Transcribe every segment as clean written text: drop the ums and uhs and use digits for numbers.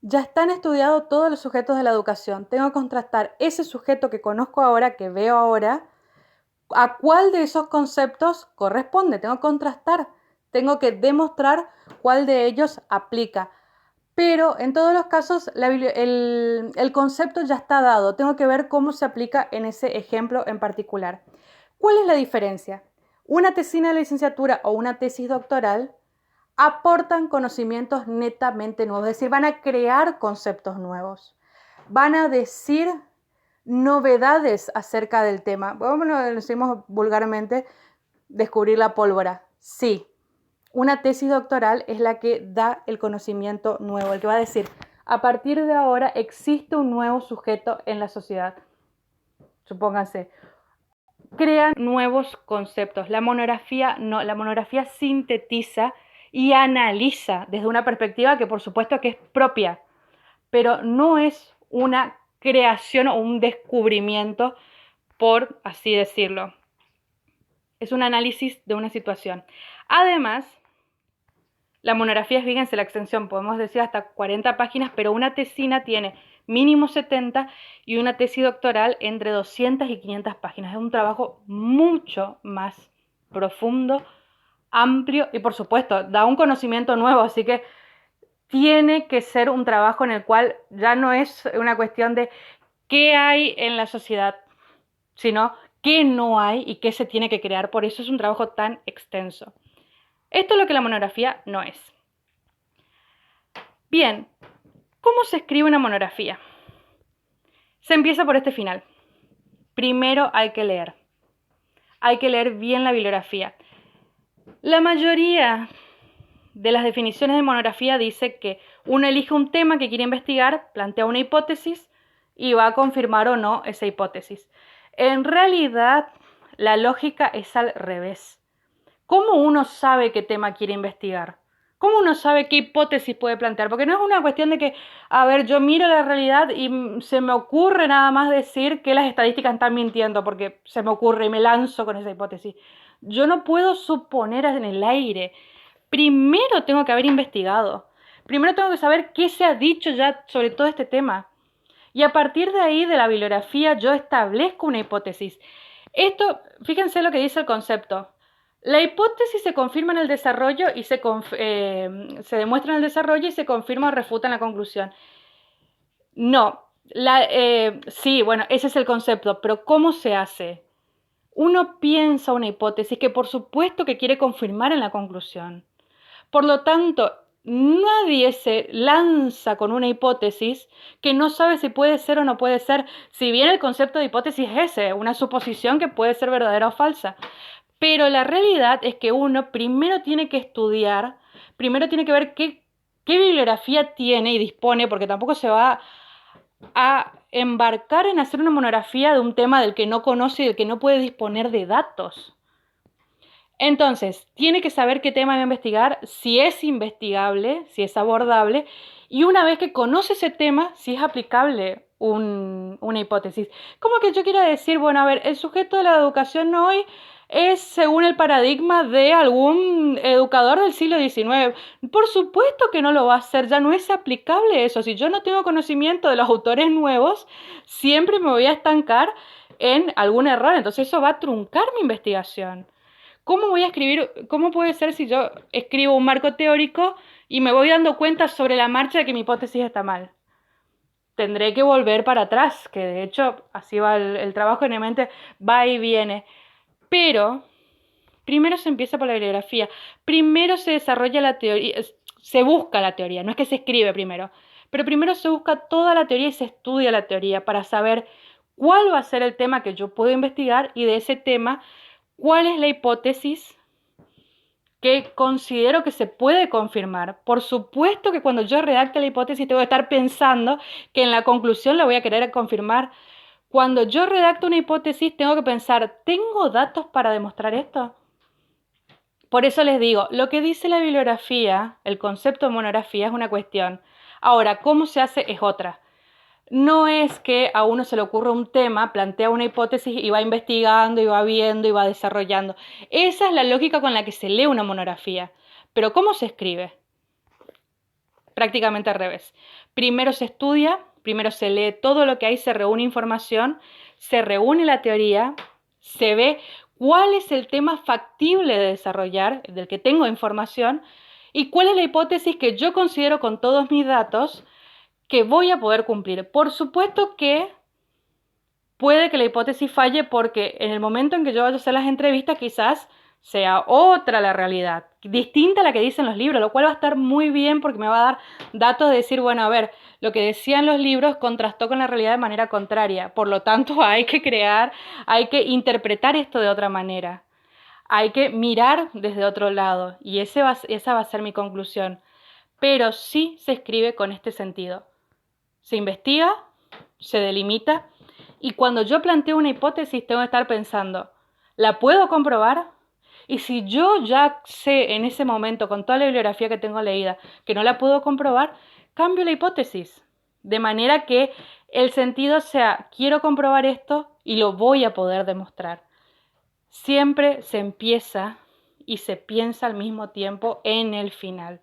Ya están estudiados todos los sujetos de la educación. Tengo que contrastar ese sujeto que conozco ahora, que veo ahora, a cuál de esos conceptos corresponde. Tengo que contrastar. Tengo que demostrar cuál de ellos aplica. Pero en todos los casos el concepto ya está dado. Tengo que ver cómo se aplica en ese ejemplo en particular. ¿Cuál es la diferencia? Una tesina de licenciatura o una tesis doctoral aportan conocimientos netamente nuevos, es decir, van a crear conceptos nuevos, van a decir novedades acerca del tema. Como lo decimos vulgarmente, descubrir la pólvora. Sí, una tesis doctoral es la que da el conocimiento nuevo, el que va a decir, a partir de ahora existe un nuevo sujeto en la sociedad. Supónganse, crean nuevos conceptos. La monografía no, la monografía sintetiza y analiza desde una perspectiva que por supuesto que es propia, pero no es una creación o un descubrimiento, por así decirlo. Es un análisis de una situación. Además, la monografía, fíjense la extensión, podemos decir hasta 40 páginas, pero una tesina tiene mínimo 70 y una tesis doctoral entre 200 y 500 páginas. Es un trabajo mucho más profundo, amplio y por supuesto da un conocimiento nuevo, así que tiene que ser un trabajo en el cual ya no es una cuestión de qué hay en la sociedad, sino qué no hay y qué se tiene que crear. Por eso es un trabajo tan extenso. Esto es lo que la monografía no es. Bien, ¿cómo se escribe una monografía? Se empieza por este final. Primero hay que leer. Hay que leer bien la bibliografía. La mayoría de las definiciones de monografía dice que uno elige un tema que quiere investigar, plantea una hipótesis y va a confirmar o no esa hipótesis. En realidad, la lógica es al revés. ¿Cómo uno sabe qué tema quiere investigar? ¿Cómo uno sabe qué hipótesis puede plantear? Porque no es una cuestión de que, a ver, yo miro la realidad y se me ocurre nada más decir que las estadísticas están mintiendo, porque se me ocurre y me lanzo con esa hipótesis. Yo no puedo suponer en el aire. Primero tengo que haber investigado. Primero tengo que saber qué se ha dicho ya sobre todo este tema. Y a partir de ahí, de la bibliografía, yo establezco una hipótesis. Esto, fíjense lo que dice el concepto. La hipótesis se confirma en el desarrollo y se demuestra en el desarrollo y se confirma o refuta en la conclusión. No, sí, bueno, ese es el concepto, pero ¿cómo se hace? Uno piensa una hipótesis que por supuesto que quiere confirmar en la conclusión. Por lo tanto, nadie se lanza con una hipótesis que no sabe si puede ser o no puede ser, si bien el concepto de hipótesis es ese, una suposición que puede ser verdadera o falsa. Pero la realidad es que uno primero tiene que estudiar, primero tiene que ver qué bibliografía tiene y dispone, porque tampoco se va a embarcar en hacer una monografía de un tema del que no conoce y del que no puede disponer de datos. Entonces, tiene que saber qué tema va a investigar, si es investigable, si es abordable, y una vez que conoce ese tema, si es aplicable una hipótesis. Como que yo quiera decir, bueno, a ver, el sujeto de la educación hoy es según el paradigma de algún educador del siglo XIX. Por supuesto que no lo va a hacer, ya no es aplicable eso. Si yo no tengo conocimiento de los autores nuevos, siempre me voy a estancar en algún error. Entonces eso va a truncar mi investigación. ¿Cómo voy a escribir? ¿Cómo puede ser si yo escribo un marco teórico y me voy dando cuenta sobre la marcha de que mi hipótesis está mal? Tendré que volver para atrás, que de hecho así va el trabajo en mi mente, va y viene. Pero primero se empieza por la bibliografía, primero se desarrolla la teoría, se busca la teoría, no es que se escribe primero, pero primero se busca toda la teoría y se estudia la teoría para saber cuál va a ser el tema que yo puedo investigar y de ese tema cuál es la hipótesis que considero que se puede confirmar. Por supuesto que cuando yo redacte la hipótesis tengo que estar pensando que en la conclusión la voy a querer confirmar. Cuando yo redacto una hipótesis tengo que pensar, ¿tengo datos para demostrar esto? Por eso les digo, lo que dice la bibliografía, el concepto de monografía es una cuestión. Ahora, ¿cómo se hace? Es otra. No es que a uno se le ocurra un tema, plantea una hipótesis y va investigando y va viendo y va desarrollando. Esa es la lógica con la que se lee una monografía. Pero ¿cómo se escribe? prácticamente al revés. Primero se estudia, primero se lee todo lo que hay, se reúne información, se reúne la teoría, se ve cuál es el tema factible de desarrollar, del que tengo información, y cuál es la hipótesis que yo considero con todos mis datos que voy a poder cumplir. Por supuesto que puede que la hipótesis falle porque en el momento en que yo vaya a hacer las entrevistas quizás sea otra la realidad, distinta a la que dicen los libros, lo cual va a estar muy bien porque me va a dar datos de decir, bueno, a ver, lo que decían los libros contrastó con la realidad de manera contraria, por lo tanto hay que crear, hay que interpretar esto de otra manera, hay que mirar desde otro lado y esa va a ser mi conclusión, pero sí se escribe con este sentido, se investiga, se delimita y cuando yo planteo una hipótesis tengo que estar pensando, ¿la puedo comprobar? Y si yo ya sé en ese momento, con toda la bibliografía que tengo leída, que no la puedo comprobar, cambio la hipótesis. De manera que el sentido sea, quiero comprobar esto y lo voy a poder demostrar. Siempre se empieza y se piensa al mismo tiempo en el final.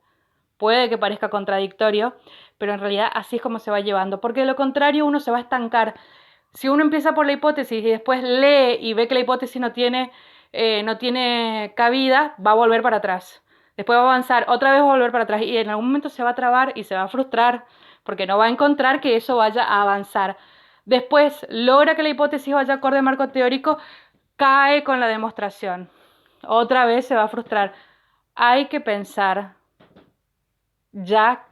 Puede que parezca contradictorio, pero en realidad así es como se va llevando, porque de lo contrario uno se va a estancar. Si uno empieza por la hipótesis y después lee y ve que la hipótesis no tiene cabida, va a volver para atrás. Después va a avanzar, otra vez va a volver para atrás y en algún momento se va a trabar y se va a frustrar porque no va a encontrar que eso vaya a avanzar. Después logra que la hipótesis vaya acorde al marco teórico, cae con la demostración. Otra vez se va a frustrar. Hay que pensar ya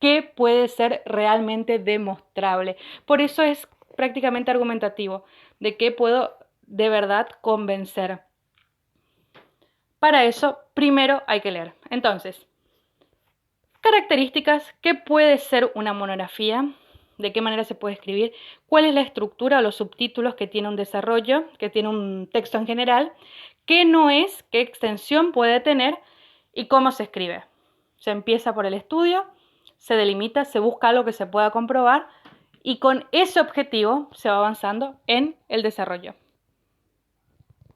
qué puede ser realmente demostrable. Por eso es prácticamente argumentativo, de qué puedo de verdad convencer. Para eso, primero hay que leer. Entonces, características, ¿qué puede ser una monografía? ¿De qué manera se puede escribir? ¿Cuál es la estructura o los subtítulos que tiene un desarrollo, que tiene un texto en general? ¿Qué no es? ¿Qué extensión puede tener? ¿Y cómo se escribe? Se empieza por el estudio, se delimita, se busca algo que se pueda comprobar y con ese objetivo se va avanzando en el desarrollo.